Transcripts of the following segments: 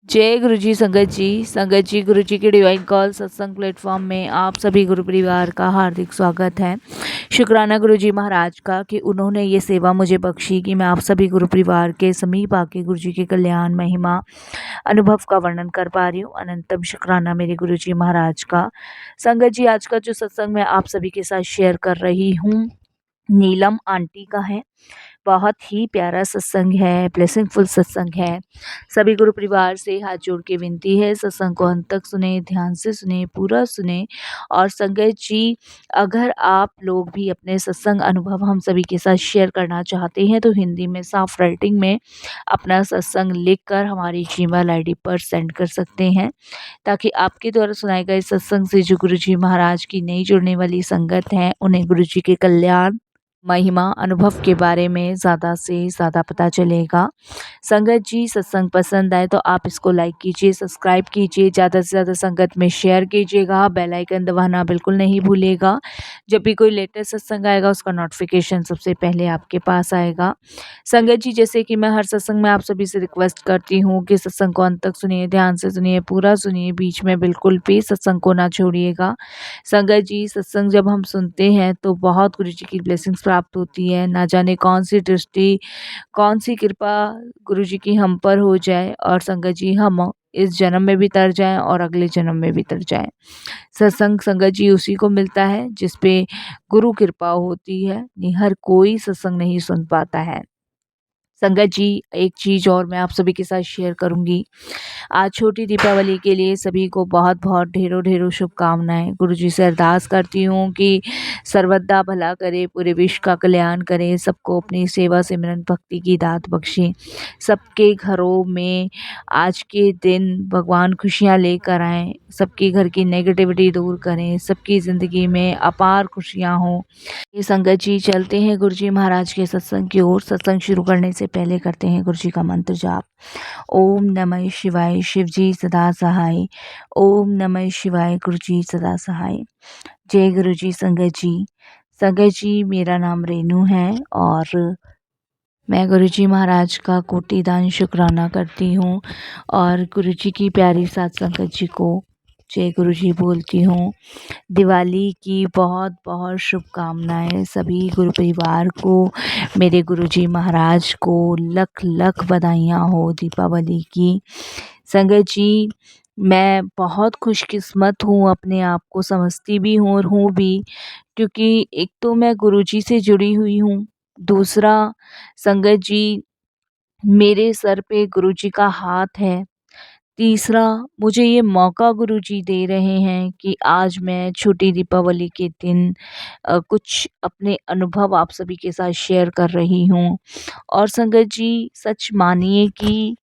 जय गुरु जी संगत जी गुरु जी के डिवाइन कॉल सत्संग प्लेटफॉर्म में आप सभी गुरु परिवार का हार्दिक स्वागत है। शुक्राना गुरु जी महाराज का कि उन्होंने ये सेवा मुझे बख्शी कि मैं आप सभी गुरु परिवार के समीप आके गुरु जी के कल्याण महिमा अनुभव का वर्णन कर पा रही हूँ। अनंतम शुक्राना मेरे गुरु जी महाराज का। संगत जी, आज का जो सत्संग मैं आप सभी के साथ शेयर कर रही हूँ नीलम आंटी का है। बहुत ही प्यारा सत्संग है, ब्लेसिंगफुल सत्संग है। सभी गुरु परिवार से हाथ जोड़ के विनती है, सत्संग को अंत तक सुने, ध्यान से सुने, पूरा सुने। और संगत जी, अगर आप लोग भी अपने सत्संग अनुभव हम सभी के साथ शेयर करना चाहते हैं तो हिंदी में साफ राइटिंग में अपना सत्संग लिखकर हमारी जीमेल आईडी पर सेंड कर सकते हैं, ताकि आपके द्वारा सुनाए गए सत्संग से जो गुरु जी महाराज की नई जुड़ने वाली संगत है उन्हें गुरु जी के कल्याण महिमा अनुभव के बारे में ज़्यादा से ज़्यादा पता चलेगा। संगत जी, सत्संग पसंद आए तो आप इसको लाइक कीजिए, सब्सक्राइब कीजिए, ज़्यादा से ज़्यादा संगत में शेयर कीजिएगा, बेल आइकन दबाना बिल्कुल नहीं भूलिएगा। जब भी कोई लेटेस्ट सत्संग आएगा उसका नोटिफिकेशन सबसे पहले आपके पास आएगा। संगत जी, जैसे कि मैं हर सत्संग में आप सभी से रिक्वेस्ट करती हूँ कि सत्संग को अंत तक सुनिए, ध्यान से सुनिए, पूरा सुनिए, बीच में बिल्कुल भी सत्संग को ना छोड़िएगा। संगत जी, सत्संग जब हम सुनते हैं तो बहुत गुरु जी की ब्लेसिंग्स प्राप्त होती है। ना जाने कौन सी दृष्टि, कौन सी कृपा गुरु जी की हम पर हो जाए और संगत जी हम इस जन्म में भी तर जाएं और अगले जन्म में भी तर जाएं। सत्संग संगत जी उसी को मिलता है जिस पे गुरु कृपा होती है। हर कोई सत्संग नहीं सुन पाता है। संगत जी, एक चीज़ और मैं आप सभी के साथ शेयर करूंगी। आज छोटी दीपावली के लिए सभी को बहुत बहुत ढेरों ढेरों शुभकामनाएं। गुरु जी से अरदास करती हूँ कि सर्वदा भला करे, पूरे विश्व का कल्याण करे, सबको अपनी सेवा सिमरन भक्ति की दात बख्शे, सबके घरों में आज के दिन भगवान खुशियाँ लेकर आएँ, सबके घर की नेगेटिविटी दूर करें, सबकी ज़िंदगी में अपार खुशियाँ हों। ये संगत जी, चलते हैं गुरु जी महाराज के सत्संग की ओर। सत्संग शुरू करने से पहले करते हैं गुरु जी का मंत्र जाप। ओम नमः शिवाय, शिव जी सदा सहाय। ओम नमः शिवाय, गुरु जी सदा सहाय। जय गुरु जी। संगत जी, मेरा नाम रेनू है और मैं गुरु जी महाराज का कोटि दान शुक्राना करती हूँ और गुरु जी की प्यारी साथ संगत जी को जय गुरु जी बोलती हूँ। दिवाली की बहुत बहुत शुभकामनाएं सभी गुरु परिवार को, मेरे गुरु जी महाराज को लख लख बधाइयाँ हो दीपावली की। संगत जी, मैं बहुत खुशकिस्मत हूँ, अपने आप को समझती भी हूँ और हूँ भी, क्योंकि एक तो मैं गुरु जी से जुड़ी हुई हूँ। दूसरा, संगत जी, मेरे सर पे गुरु जी का हाथ है। तीसरा, मुझे ये मौका गुरु जी दे रहे हैं कि आज मैं छोटी दीपावली के दिन कुछ अपने अनुभव आप सभी के साथ शेयर कर रही हूँ। और संगत जी, सच मानिए कि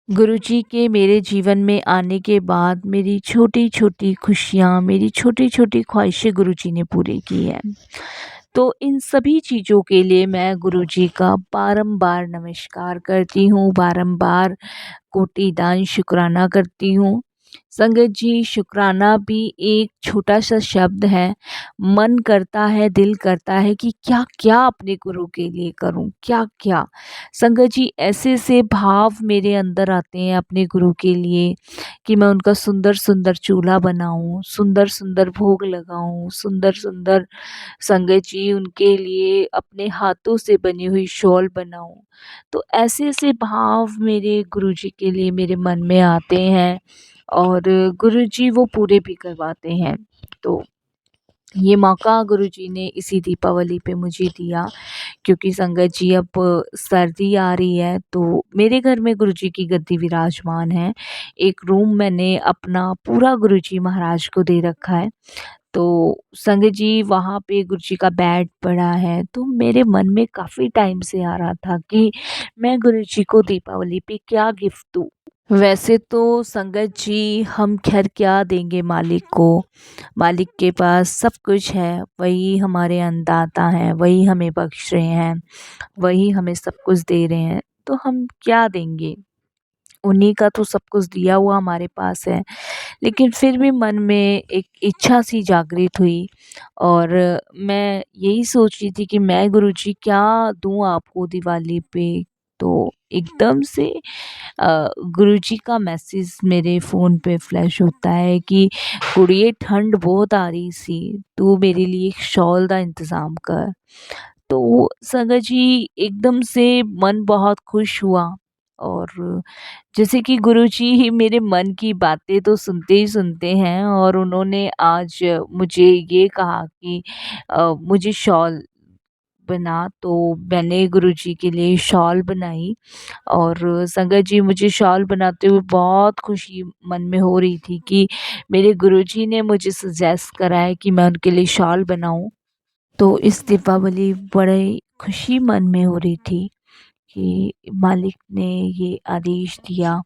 गुरु जी के मेरे जीवन में आने के बाद मेरी छोटी छोटी खुशियाँ, मेरी छोटी छोटी ख्वाहिशें गुरु जी ने पूरी की है। तो इन सभी चीज़ों के लिए मैं गुरु जी का बारंबार नमस्कार करती हूँ, बारंबार कोटि दान शुक्राना करती हूँ। संगत जी, शुक्राना भी एक छोटा सा शब्द है। मन करता है, दिल करता है कि क्या क्या अपने गुरु के लिए करूं, क्या क्या। संगत जी, ऐसे से भाव मेरे अंदर आते हैं अपने गुरु के लिए कि मैं उनका सुंदर सुंदर चूल्हा बनाऊं, सुंदर सुंदर भोग लगाऊं, सुंदर सुंदर संगत जी उनके लिए अपने हाथों से बनी हुई शॉल बनाऊं। तो ऐसे ऐसे भाव मेरे गुरुजी के लिए मेरे मन में आते हैं और गुरुजी वो पूरे भी करवाते हैं। तो ये मौका गुरुजी ने इसी दीपावली पे मुझे दिया, क्योंकि संगत जी अब सर्दी आ रही है तो मेरे घर में गुरुजी की गद्दी विराजमान है। एक रूम मैंने अपना पूरा गुरुजी महाराज को दे रखा है। तो संगत जी, वहाँ पे गुरुजी का बेड पड़ा है, तो मेरे मन में काफ़ी टाइम से आ रहा था कि मैं गुरुजी को दीपावली पे क्या गिफ्ट दूँ। वैसे तो संगत जी, हम खैर क्या देंगे मालिक को, मालिक के पास सब कुछ है, वही हमारे अन्नदाता हैं, वही हमें बख्श रहे हैं, वही हमें सब कुछ दे रहे हैं, तो हम क्या देंगे। उन्हीं का तो सब कुछ दिया हुआ हमारे पास है। लेकिन फिर भी मन में एक इच्छा सी जागृत हुई और मैं यही सोच रही थी कि मैं गुरुजी क्या दूँ आपको दिवाली पे, तो एकदम से गुरुजी का मैसेज मेरे फ़ोन पे फ्लैश होता है कि कुड़िए ठंड बहुत आ रही सी, तू मेरे लिए एक शॉल दा इंतज़ाम कर। तो संगत जी एकदम से मन बहुत खुश हुआ और जैसे कि गुरुजी ही मेरे मन की बातें तो सुनते ही सुनते हैं और उन्होंने आज मुझे ये कहा कि मुझे शॉल बना, तो मैंने गुरुजी के लिए शॉल बनाई और संगत जी मुझे शॉल बनाते हुए बहुत खुशी मन में हो रही थी कि मेरे गुरुजी ने मुझे सजेस्ट करा है कि मैं उनके लिए शॉल बनाऊं। तो इस दीपावली बड़े खुशी मन में हो रही थी कि मालिक ने ये आदेश दिया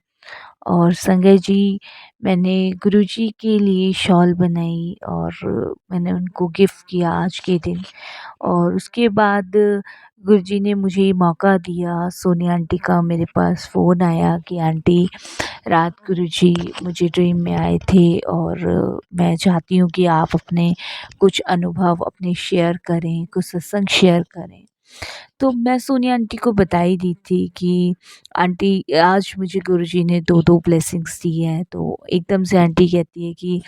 और संगत जी मैंने गुरुजी के लिए शॉल बनाई और मैंने उनको गिफ्ट किया आज के दिन। और उसके बाद गुरुजी ने मुझे ये मौका दिया, सोनी आंटी का मेरे पास फ़ोन आया कि आंटी रात गुरुजी मुझे ड्रीम में आए थे और मैं चाहती हूँ कि आप अपने कुछ अनुभव अपने शेयर करें, कुछ सत्संग शेयर करें। तो मैं सोनिया आंटी को बता ही दी थी कि आंटी आज मुझे गुरुजी ने 2-2 ब्लेसिंग्स दी हैं। तो एकदम से आंटी कहती है कि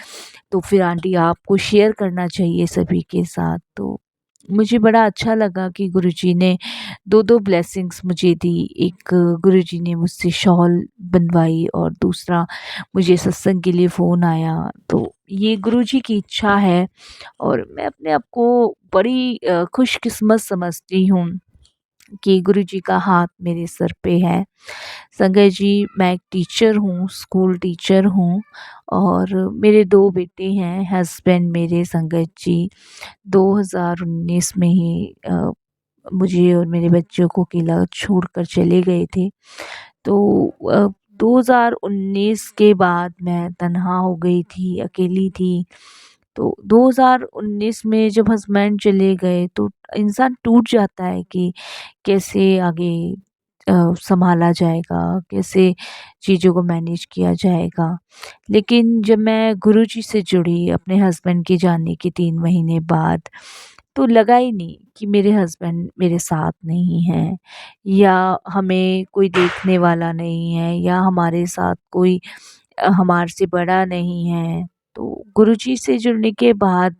तो फिर आंटी आपको शेयर करना चाहिए सभी के साथ। तो मुझे बड़ा अच्छा लगा कि गुरुजी ने 2-2 ब्लेसिंग्स मुझे दी। एक गुरुजी ने मुझसे शॉल बनवाई और दूसरा मुझे सत्संग के लिए फ़ोन आया। तो ये गुरुजी की इच्छा है और मैं अपने आप को बड़ी खुशकिस्मत समझती हूँ कि गुरुजी का हाथ मेरे सर पे है। संगत जी मैं एक टीचर हूँ, स्कूल टीचर हूँ और मेरे 2 बेटे हैं, हस्बैंड मेरे संगत जी 2019 में ही मुझे और मेरे बच्चों को अकेला छोड़कर चले गए थे। तो 2019 के बाद मैं तन्हा हो गई थी, अकेली थी। तो 2019 में जब हस्बैंड चले गए तो इंसान टूट जाता है कि कैसे आगे सँभाला जाएगा, कैसे चीज़ों को मैनेज किया जाएगा। लेकिन जब मैं गुरुजी से जुड़ी अपने हस्बैंड के जाने के 3 महीने बाद, तो लगा ही नहीं कि मेरे हस्बैंड मेरे साथ नहीं हैं या हमें कोई देखने वाला नहीं है या हमारे साथ कोई हमारे से बड़ा नहीं है। तो गुरुजी से जुड़ने के बाद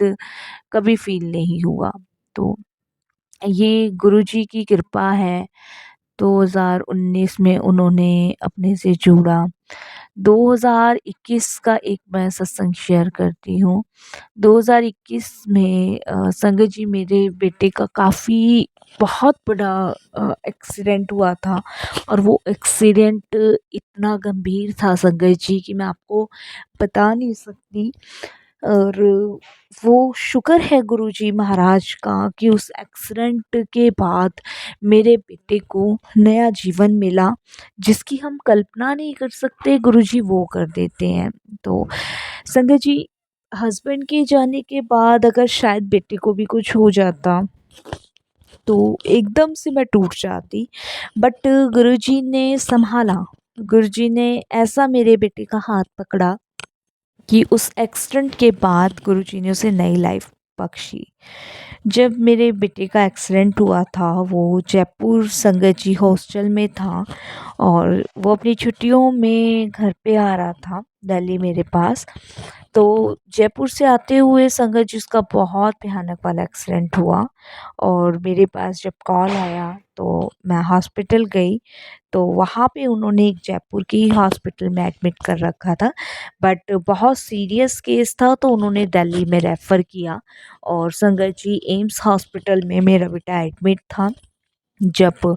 कभी फ़ील नहीं हुआ। तो ये गुरुजी की कृपा है। 2019 में उन्होंने अपने से जोड़ा। 2021 का एक मैं सत्संग शेयर करती हूँ। 2021 में संगत जी मेरे बेटे का काफ़ी बहुत बड़ा एक्सीडेंट हुआ था और वो एक्सीडेंट इतना गंभीर था संगत जी कि मैं आपको बता नहीं सकती। और वो शुक्र है गुरुजी महाराज का कि उस एक्सीडेंट के बाद मेरे बेटे को नया जीवन मिला, जिसकी हम कल्पना नहीं कर सकते गुरुजी वो कर देते हैं। तो संगत जी हस्बैंड के जाने के बाद अगर शायद बेटे को भी कुछ हो जाता तो एकदम से मैं टूट जाती, बट गुरुजी ने संभाला। गुरुजी ने ऐसा मेरे बेटे का हाथ पकड़ा कि उस एक्सीडेंट के बाद गुरुजी ने उसे नई लाइफ बख्शी। जब मेरे बेटे का एक्सीडेंट हुआ था वो जयपुर संगत जी हॉस्टल में था और वो अपनी छुट्टियों में घर पे आ रहा था दिल्ली मेरे पास। तो जयपुर से आते हुए संगत जी उसका बहुत भयानक वाला एक्सीडेंट हुआ और मेरे पास जब कॉल आया तो मैं हॉस्पिटल गई। तो वहाँ पे उन्होंने एक जयपुर की हॉस्पिटल में एडमिट कर रखा था, बट बहुत सीरियस केस था तो उन्होंने दिल्ली में रेफ़र किया और संगत जी एम्स हॉस्पिटल में मेरा बेटा एडमिट था। जब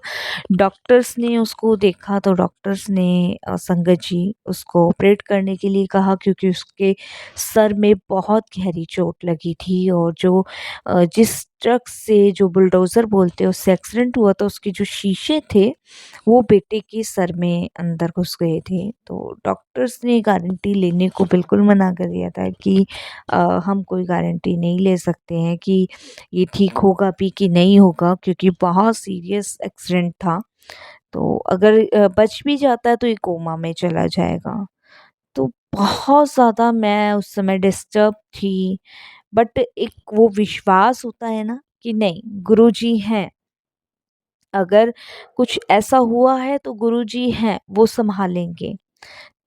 डॉक्टर्स ने उसको देखा तो डॉक्टर्स ने संगत जी उसको ऑपरेट करने के लिए कहा क्योंकि उसके सर में बहुत गहरी चोट लगी थी और जो जिस ट्रक से जो बुलडोज़र बोलते हैं उससे एक्सीडेंट हुआ था उसके जो शीशे थे वो बेटे के सर में अंदर घुस गए थे। तो डॉक्टर्स ने गारंटी लेने को बिल्कुल मना कर दिया था कि हम कोई गारंटी नहीं ले सकते हैं कि ये ठीक होगा भी कि नहीं होगा क्योंकि बहुत सीरियस एक्सीडेंट था। तो अगर बच भी जाता है तो ये कोमा में चला जाएगा। तो बहुत ज़्यादा मैं उस समय डिस्टर्ब थी, बट एक वो विश्वास होता है ना कि नहीं गुरुजी हैं, अगर कुछ ऐसा हुआ है तो गुरुजी हैं, वो सँभालेंगे।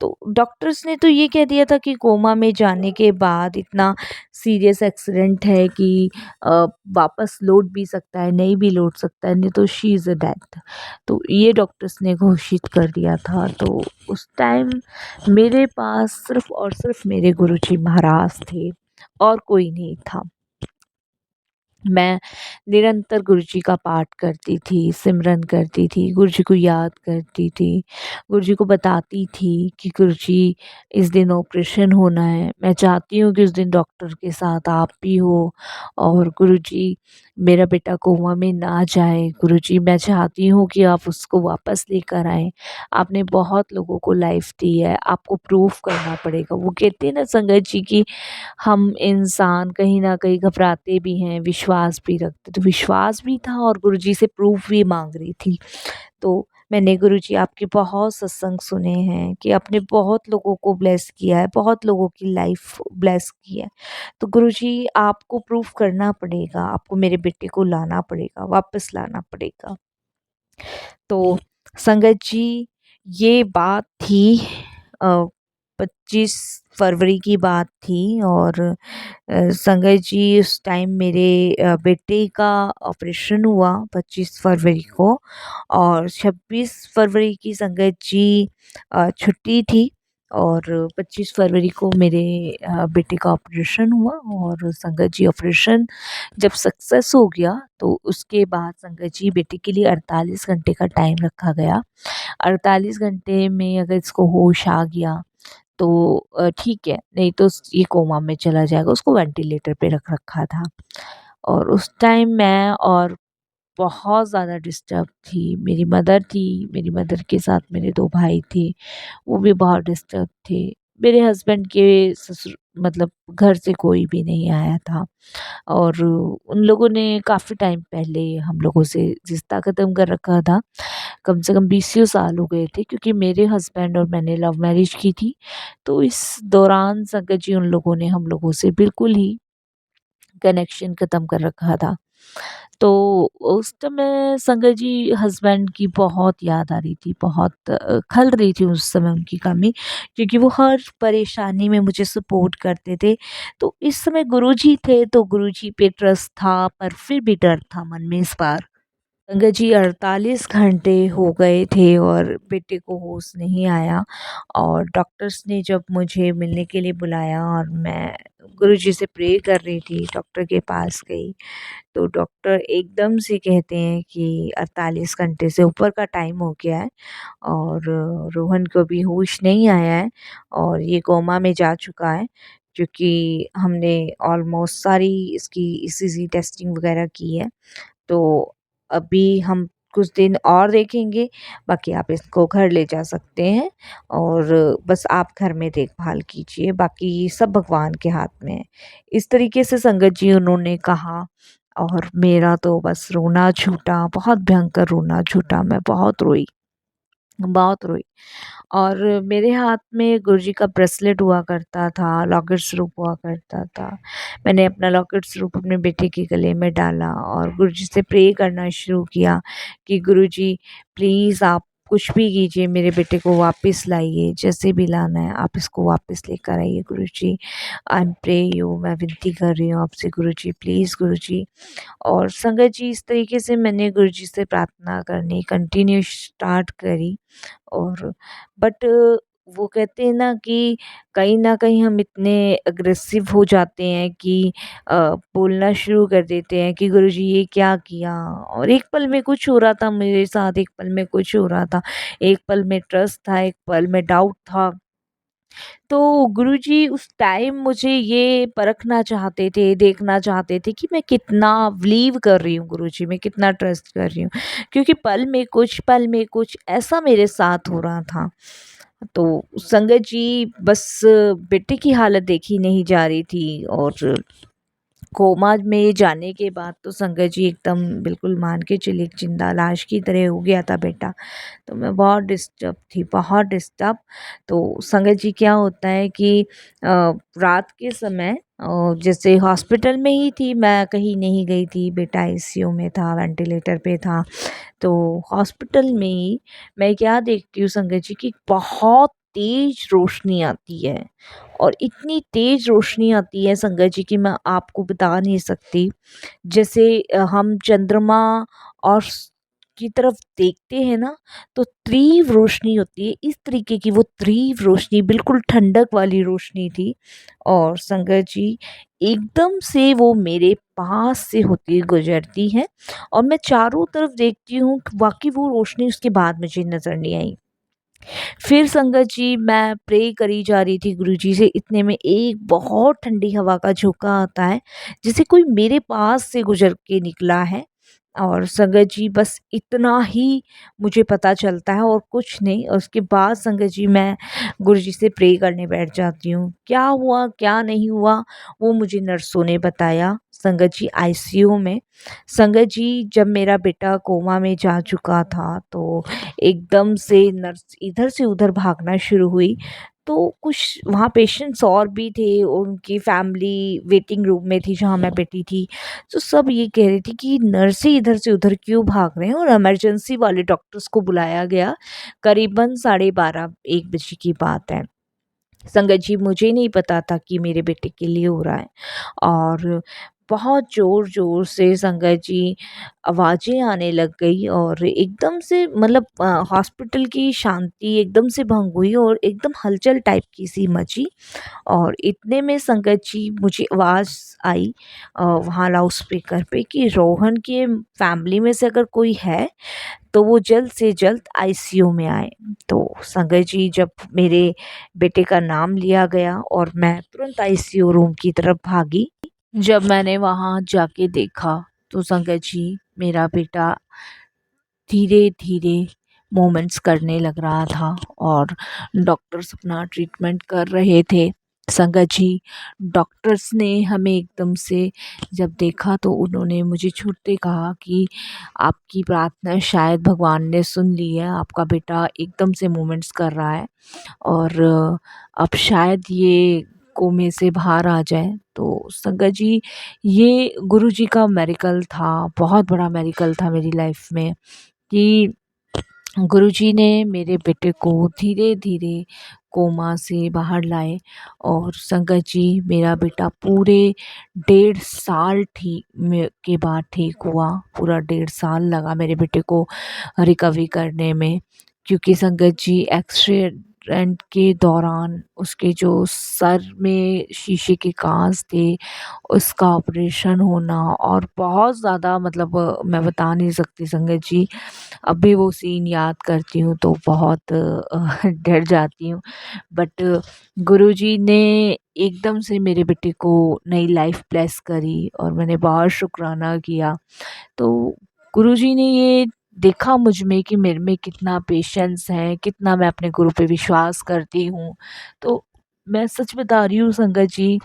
तो डॉक्टर्स ने तो ये कह दिया था कि कोमा में जाने के बाद इतना सीरियस एक्सीडेंट है कि अ, वापस लौट भी सकता है, नहीं भी लौट सकता है, नहीं तो शी इज़ अ डेथ। तो ये डॉक्टर्स ने घोषित कर दिया था। तो उस टाइम मेरे पास सिर्फ़ और सिर्फ़ मेरे गुरुजी महाराज थे और कोई नहीं था। मैं निरंतर गुरुजी का पाठ करती थी, सिमरन करती थी, गुरुजी को याद करती थी, गुरुजी को बताती थी कि गुरुजी इस दिन ऑपरेशन होना है, मैं चाहती हूँ कि उस दिन डॉक्टर के साथ आप भी हो और गुरुजी मेरा बेटा कोमा में ना जाए, गुरुजी मैं चाहती हूँ कि आप उसको वापस लेकर आएँ। आपने बहुत लोगों को लाइफ़ दी है, आपको प्रूव करना पड़ेगा। वो कहते हैं ना संगत जी कि हम इंसान कहीं न कहीं घबराते भी हैं, विश्वास भी रखते, तो विश्वास भी था और गुरुजी से प्रूफ़ भी माँग रही थी। तो मैंने गुरुजी आपके बहुत सत्संग सुने हैं कि आपने बहुत लोगों को ब्लेस किया है, बहुत लोगों की लाइफ़ ब्लेस की है। तो गुरुजी आपको प्रूफ़ करना पड़ेगा, आपको मेरे बेटे को लाना पड़ेगा, वापस लाना पड़ेगा। तो संगत जी ये बात थी अ, 25 फरवरी की बात थी और संगत जी उस टाइम मेरे बेटे का ऑपरेशन हुआ 25 फरवरी को और 26 फरवरी की संगत जी छुट्टी थी और 25 फरवरी को मेरे बेटे का ऑपरेशन हुआ और संगत जी ऑपरेशन जब सक्सेस हो गया तो उसके बाद संगत जी बेटे के लिए 48 घंटे का टाइम रखा गया। 48 घंटे में अगर इसको होश आ गया तो ठीक है, नहीं तो ये कोमा में चला जाएगा, उसको वेंटिलेटर पे रख रखा था। और उस टाइम मैं और बहुत ज़्यादा डिस्टर्ब थी, मेरी मदर के साथ मेरे 2 भाई थे, वो भी बहुत डिस्टर्ब थे। मेरे हस्बैंड के ससुर मतलब घर से कोई भी नहीं आया था और उन लोगों ने काफ़ी टाइम पहले हम लोगों से रिश्ता ख़त्म कर रखा था। कम से कम 20 साल हो गए थे क्योंकि मेरे हस्बैंड और मैंने लव मैरिज की थी। तो इस दौरान संगत जी उन लोगों ने हम लोगों से बिल्कुल ही कनेक्शन ख़त्म कर रखा था। तो उस समय संगत जी हस्बैंड की बहुत याद आ रही थी, बहुत खल रही थी उस समय उनकी कमी क्योंकि वो हर परेशानी में मुझे सपोर्ट करते थे। तो इस समय गुरुजी थे तो गुरुजी पे ट्रस्ट था पर फिर भी डर था मन में इस बार। गंगा जी 48 घंटे हो गए थे और बेटे को होश नहीं आया और डॉक्टर्स ने जब मुझे मिलने के लिए बुलाया और मैं गुरुजी से प्रे कर रही थी, डॉक्टर के पास गई, तो डॉक्टर एकदम से कहते हैं कि 48 घंटे से ऊपर का टाइम हो गया है और रोहन को भी होश नहीं आया है और ये कोमा में जा चुका है क्योंकि हमने ऑलमोस्ट सारी इसकी ईसीजी टेस्टिंग वगैरह की है। तो अभी हम कुछ दिन और देखेंगे, बाकी आप इसको घर ले जा सकते हैं और बस आप घर में देखभाल कीजिए, बाकी सब भगवान के हाथ में है। इस तरीके से संगत जी उन्होंने कहा और मेरा तो बस रोना छूटा, बहुत भयंकर रोना छूटा, मैं बहुत रोई, बहुत रोई। और मेरे हाथ में गुरुजी का ब्रेसलेट हुआ करता था, लॉकेट स्वरूप हुआ करता था। मैंने अपना लॉकेट स्वरूप अपने बेटे के गले में डाला और गुरुजी से प्रे करना शुरू किया कि गुरुजी प्लीज़ आप कुछ भी कीजिए, मेरे बेटे को वापस लाइए, जैसे भी लाना है आप इसको वापस लेकर आइए गुरुजी। आई एम प्रे यू, मैं विनती कर रही हूँ आपसे गुरुजी, प्लीज़ गुरुजी। और संगत जी इस तरीके से मैंने गुरुजी से प्रार्थना करनी कंटिन्यू स्टार्ट करी और बट वो कहते हैं ना कि कहीं न कहीं हम इतने अग्रेसिव हो जाते हैं कि बोलना शुरू कर देते हैं कि गुरुजी ये क्या किया? और एक पल में कुछ हो रहा था मेरे साथ, एक पल में कुछ हो रहा था। एक पल में ट्रस्ट था, एक पल में डाउट था। तो गुरुजी उस टाइम मुझे ये परखना चाहते थे, देखना चाहते थे कि मैं कितना बिलीव कर रही हूँ गुरुजी में, कितना ट्रस्ट कर रही हूँ। क्योंकि पल में कुछ ऐसा मेरे साथ हो रहा था। तो संगत जी बस बेटे की हालत देखी नहीं जा रही थी और कोमा में जाने के बाद तो संगत जी एकदम बिल्कुल मान के चलिए एक जिंदा लाश की तरह हो गया था बेटा। तो मैं बहुत डिस्टर्ब थी, बहुत डिस्टर्ब। तो संगत जी क्या होता है कि रात के समय जैसे हॉस्पिटल में ही थी, मैं कहीं नहीं गई थी, बेटा आईसीयू में था, वेंटिलेटर पे था। तो हॉस्पिटल में ही मैं क्या देखती हूँ संगत जी कि बहुत तेज रोशनी आती है, और इतनी तेज रोशनी आती है संगत जी कि मैं आपको बता नहीं सकती। जैसे हम चंद्रमा और की तरफ देखते हैं ना, तो तीव्र रोशनी होती है, इस तरीके की वो तीव्र रोशनी, बिल्कुल ठंडक वाली रोशनी थी। और संगत जी एकदम से वो मेरे पास से होती गुजरती है, और मैं चारों तरफ देखती हूँ, बाकी वो रोशनी उसके बाद मुझे नजर नहीं आई। फिर संगत जी मैं प्रे करी जा रही थी गुरुजी से, इतने में एक बहुत ठंडी हवा का झोंका आता है, जैसे कोई मेरे पास से गुजर के निकला है। और संगत जी बस इतना ही मुझे पता चलता है और कुछ नहीं। और उसके बाद संगत जी मैं गुरुजी से प्रे करने बैठ जाती हूँ। क्या हुआ क्या नहीं हुआ वो मुझे नर्सों ने बताया संगत जी आईसीयू में। संगत जी जब मेरा बेटा कोमा में जा चुका था, तो एकदम से नर्स इधर से उधर भागना शुरू हुई। तो कुछ वहाँ पेशेंट्स और भी थे, उनकी फैमिली वेटिंग रूम में थी जहाँ मैं बैठी थी। तो सब ये कह रही थी कि नर्सें इधर से उधर क्यों भाग रहे हैं, और इमरजेंसी वाले डॉक्टर्स को बुलाया गया। करीबन 12:30 1 बजे की बात है। संगत जी मुझे नहीं पता था कि मेरे बेटे के लिए हो रहा है। और बहुत ज़ोर-ज़ोर से संगत जी आवाज़ें आने लग गई, और एकदम से मतलब हॉस्पिटल की शांति एकदम से भंग हुई, और एकदम हलचल टाइप की सी मची। और इतने में संगत जी मुझे आवाज़ आई वहाँ लाउड स्पीकर पे कि रोहन के फैमिली में से अगर कोई है तो वो जल्द से जल्द आईसीयू में आए। तो संगत जी जब मेरे बेटे का नाम लिया गया और मैं तुरंत आईसीयू रूम की तरफ भागी। जब मैंने वहाँ जाके देखा, तो संगत जी मेरा बेटा धीरे-धीरे मूवमेंट्स करने लग रहा था, और डॉक्टर्स अपना ट्रीटमेंट कर रहे थे। संगत जी डॉक्टर्स ने हमें एकदम से जब देखा, तो उन्होंने मुझे छूटते कहा कि आपकी प्रार्थना शायद भगवान ने सुन ली है, आपका बेटा एकदम से मूवमेंट्स कर रहा है, और अब शायद ये कोमे से बाहर आ जाए। तो संगत जी ये गुरुजी का मेरेकल था, बहुत बड़ा मेरेकल था मेरी लाइफ में, कि गुरुजी ने मेरे बेटे को धीरे-धीरे कोमा से बाहर लाए। और संगत जी मेरा बेटा पूरे 1.5 साल ठीक में के बाद ठीक हुआ। पूरा 1.5 साल लगा मेरे बेटे को रिकवरी करने में, क्योंकि संगत जी एक्सीडेंट के दौरान उसके जो सर में शीशे के काँच थे, उसका ऑपरेशन होना, और बहुत ज़्यादा मतलब मैं बता नहीं सकती संगत जी। अभी वो सीन याद करती हूँ तो बहुत डर जाती हूँ। बट गुरुजी ने एकदम से मेरे बेटे को नई लाइफ ब्लेस करी, और मैंने बहुत शुक्राना किया। तो गुरुजी ने ये देखा मुझ में कि मेरे में कितना पेशेंस है, कितना मैं अपने गुरु पे विश्वास करती हूँ। तो मैं सच बता रही हूँ संगत जी,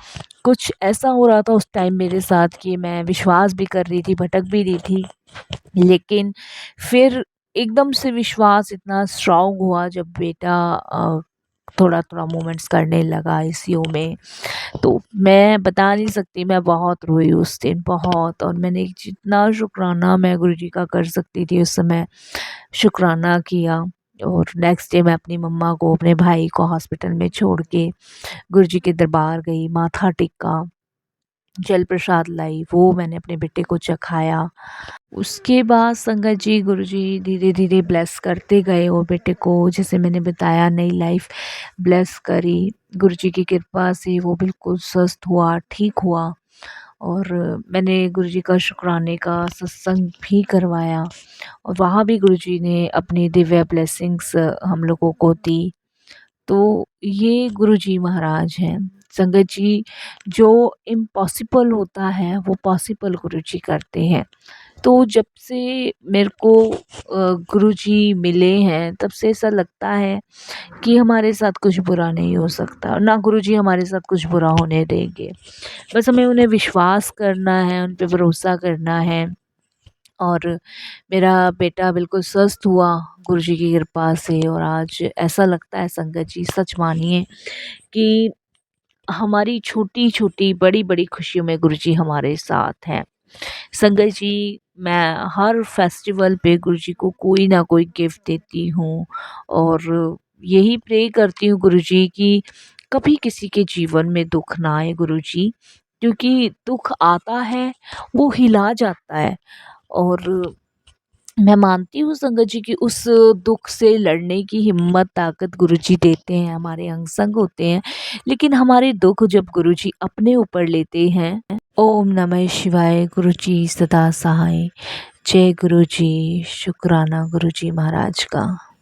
कुछ ऐसा हो रहा था उस टाइम मेरे साथ कि मैं विश्वास भी कर रही थी, भटक भी रही थी। लेकिन फिर एकदम से विश्वास इतना स्ट्रॉन्ग हुआ जब बेटा थोड़ा-थोड़ा मूवमेंट्स करने लगा आईसीयू में। तो मैं बता नहीं सकती, मैं बहुत रोई उस दिन, बहुत। और मैंने जितना शुकराना मैं गुरुजी का कर सकती थी उस समय शुकराना किया। और नेक्स्ट डे मैं अपनी मम्मा को, अपने भाई को हॉस्पिटल में छोड़ के गुरुजी के दरबार गई, माथा टेका, जल प्रसाद लाई, वो मैंने अपने बेटे को चखाया। उसके बाद संगत जी गुरुजी धीरे-धीरे ब्लेस करते गए, और बेटे को जैसे मैंने बताया नई लाइफ ब्लेस करी। गुरुजी की कृपा से वो बिल्कुल स्वस्थ हुआ, ठीक हुआ। और मैंने गुरुजी का शुक्राने का सत्संग भी करवाया, और वहाँ भी गुरुजी ने अपनी दिव्य ब्लेसिंग्स हम लोगों को दी। तो ये गुरुजी महाराज हैं। संगत जी जो इम्पॉसिबल होता है वो पॉसिबल गुरुजी करते हैं। तो जब से मेरे को गुरुजी मिले हैं तब से ऐसा लगता है कि हमारे साथ कुछ बुरा नहीं हो सकता और ना गुरुजी हमारे साथ कुछ बुरा होने देंगे। बस हमें उन्हें विश्वास करना है, उन पे भरोसा करना है। और मेरा बेटा बिल्कुल स्वस्थ हुआ गुरुजी की कृपा से, और आज ऐसा लगता है संगत जी, सच मानिए कि हमारी छोटी-छोटी, बड़ी-बड़ी खुशियों में गुरुजी हमारे साथ हैं। संगत जी, मैं हर फेस्टिवल पे गुरुजी को कोई ना कोई गिफ्ट देती हूँ और यही प्रे करती हूँ गुरुजी कि कभी किसी के जीवन में दुःख ना आए गुरुजी, क्योंकि दुःख आता है, वो हिला जाता है। और मैं मानती हूँ संगत जी कि उस दुःख से लड़ने की हिम्मत, ताकत गुरुजी देते हैं, हमारे अंग संग होते हैं। लेकिन हमारे दुःख जब गुरुजी अपने ऊपर लेते हैं, ओम नमः शिवाय, गुरुजी सदा सहाय। जय गुरुजी, शुक्राना गुरुजी महाराज का।